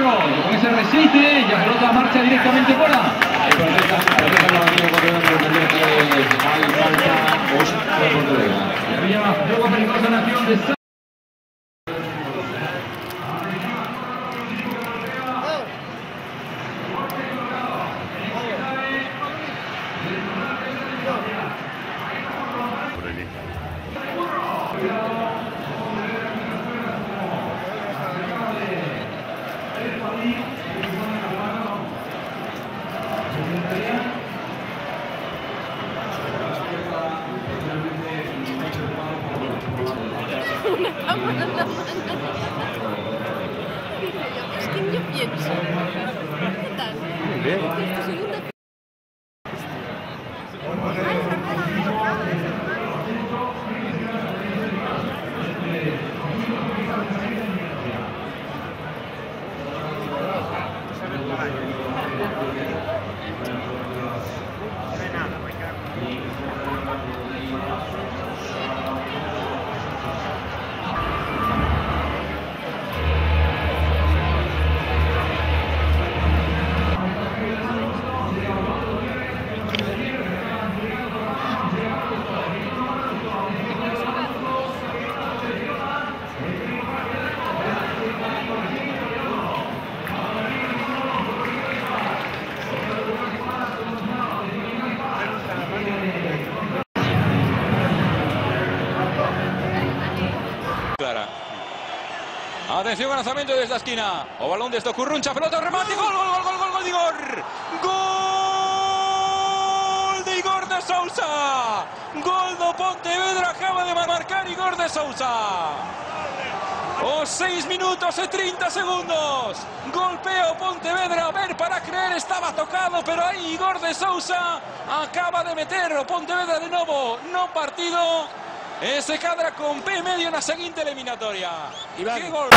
Curro, con ese resiste, ya pelota marcha directamente fuera. Había juego peligrosa nación de una cámara en la mano. Es que yo pienso, ¿qué tal? Bien. Esta segunda... Clara. Atención al lanzamiento desde la esquina. O balón de esto, Curruncha, pelota, remate, gol, gol, gol, gol, gol, gol de Igor. Gol de Igor de Sousa. Gol do Pontevedra, acaba de marcar Igor de Sousa. O 6 minutos y 30 segundos. Golpeo Pontevedra, a ver para creer, estaba tocado, pero ahí Igor de Sousa acaba de meter o Pontevedra de nuevo, no partido. E se cadra con P medio na seguinte eliminatoria. Que gol!